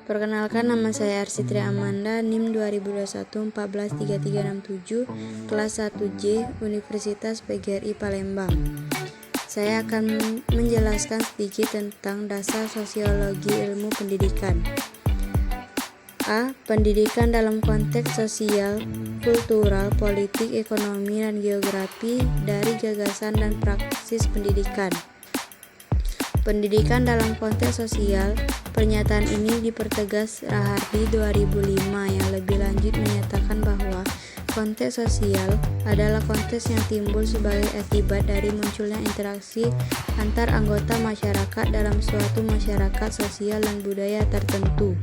Perkenalkan, nama saya Arsitri Amanda, NIM 2021 143367, kelas 1J, Universitas PGRI Palembang. Saya akan menjelaskan sedikit tentang dasar sosiologi ilmu pendidikan. A. Pendidikan dalam konteks sosial, kultural, politik, ekonomi, dan geografi dari gagasan dan praksis pendidikan. Pendidikan dalam konteks sosial. Pernyataan ini dipertegas Rahardi 2005 yang lebih lanjut menyatakan bahwa konteks sosial adalah konteks yang timbul sebagai akibat dari munculnya interaksi antar anggota masyarakat dalam suatu masyarakat sosial dan budaya tertentu.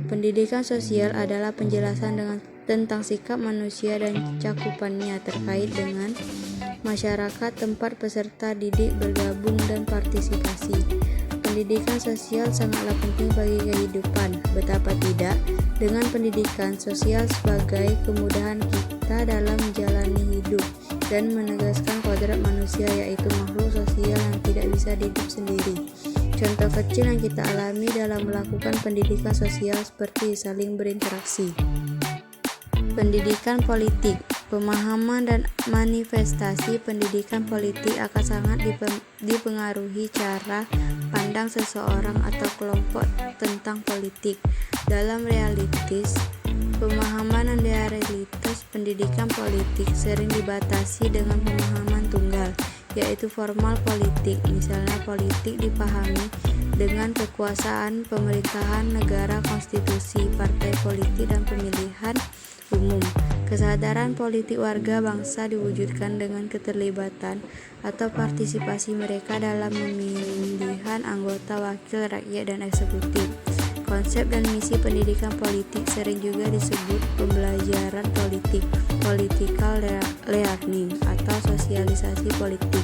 Pendidikan sosial adalah penjelasan tentang sikap manusia dan cakupannya terkait dengan masyarakat tempat peserta didik bergabung dan partisipasi. Pendidikan sosial sangatlah penting bagi kehidupan. Betapa tidak, dengan pendidikan sosial sebagai kemudahan kita dalam menjalani hidup dan menegaskan kodrat manusia, yaitu makhluk sosial yang tidak bisa hidup sendiri. Contoh kecil yang kita alami dalam melakukan pendidikan sosial seperti saling berinteraksi. Pendidikan politik. Pemahaman dan manifestasi pendidikan politik akan sangat dipengaruhi cara pandang seseorang atau kelompok tentang politik. Dalam realitas, pemahaman dan realitas pendidikan politik sering dibatasi dengan pemahaman tunggal, yaitu formal politik. Misalnya, politik dipahami dengan kekuasaan pemerintahan negara, konstitusi, partai politik, dan pemilihan umum. Kesadaran politik warga bangsa diwujudkan dengan keterlibatan atau partisipasi mereka dalam pemilihan anggota, wakil rakyat, dan eksekutif. Konsep dan misi pendidikan politik sering juga disebut pembelajaran politik, political learning, atau sosialisasi politik.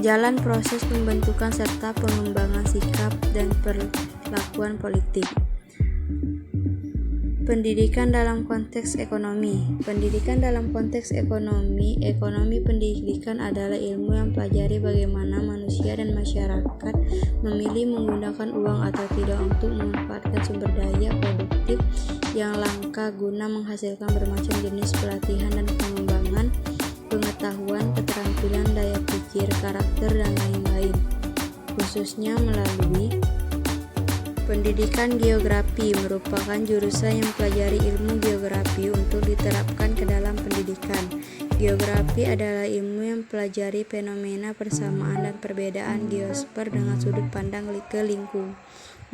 Jalan proses pembentukan serta pengembangan sikap dan perlakuan politik. Pendidikan dalam konteks ekonomi. Pendidikan dalam konteks ekonomi pendidikan adalah ilmu yang pelajari bagaimana manusia dan masyarakat memilih menggunakan uang atau tidak untuk memanfaatkan sumber daya produktif yang langka guna menghasilkan bermacam jenis pelatihan dan pengembangan pengetahuan, keterampilan, daya pikir, karakter, dan lain-lain, khususnya melalui pendidikan geografi. Merupakan jurusan yang mempelajari ilmu geografi untuk diterapkan ke dalam pendidikan. Geografi adalah ilmu yang mempelajari fenomena persamaan dan perbedaan geosfer dengan sudut pandang ke lingkungan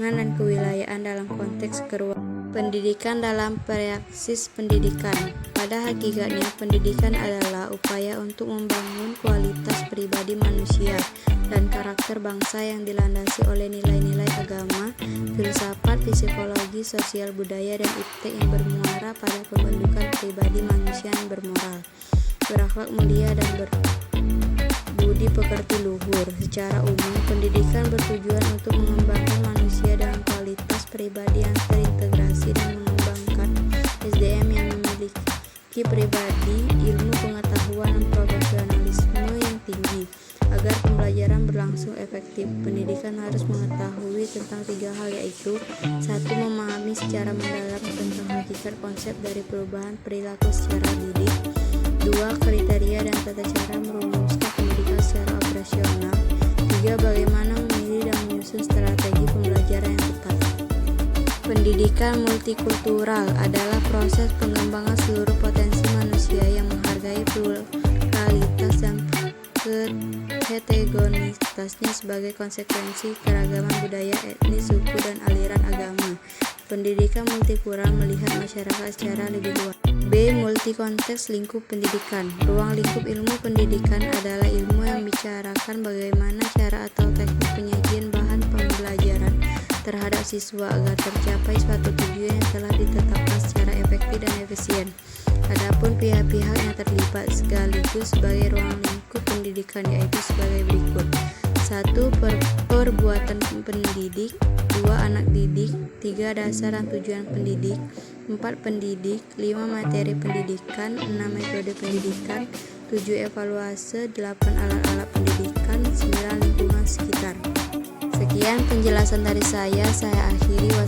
dan kewilayahan dalam konteks keruangan. Pendidikan dalam praksis pendidikan. Pada hakikatnya, pendidikan adalah upaya untuk membangun kualitas pribadi manusia dan karakter bangsa yang dilandasi oleh nilai-nilai agama, filsafat, psikologi, sosial, budaya, dan etik yang bermuara pada pembentukan pribadi manusia yang bermoral, berakhlak mulia, dan berbudi pekerti luhur. Secara umum, pendidikan bertujuan untuk mengembangkan manusia dengan kualitas pribadi yang terintegrasi dan mengembangkan SDM yang memiliki pribadi, ilmu pengetahuan, dan profesionalisme yang tinggi. Agar pembelajaran berlangsung efektif, pendidikan harus mengetahui tentang 3 hal, yaitu 1. Memahami secara mendalam tentang hakikat konsep dari perubahan perilaku secara didik. 2. Kriteria dan tata cara merumuskan pendidikan secara operasional. 3. Bagaimana memilih dan menyusun strategi pembelajaran yang tepat. Pendidikan multikultural adalah proses pengembangan seluruh potensi manusia yang menghargai pluralitas dan heterogenitasnya sebagai konsekuensi keragaman budaya, etnis, suku, dan aliran agama. Pendidikan multikultural melihat masyarakat secara lebih luas. B. Multikonteks lingkup pendidikan. Ruang lingkup ilmu pendidikan adalah ilmu yang membicarakan bagaimana cara atau teknik penyajian bahan pembelajaran terhadap siswa agar tercapai suatu tujuan yang telah ditetapkan secara efektif dan efisien. Adapun pihak-pihak yang terlibat sekaligus sebagai ruang lingkup pendidikan, yaitu sebagai berikut. 1. Perbuatan pendidik. 2. Anak didik. 3. Dasar dan tujuan pendidik. 4. Pendidik. 5. Materi pendidikan. 6. Metode pendidikan. 7. Evaluasi. 8. Alat-alat pendidikan. 9. Lingkungan sekitar. Sekian. Sekian penjelasan dari saya akhiri.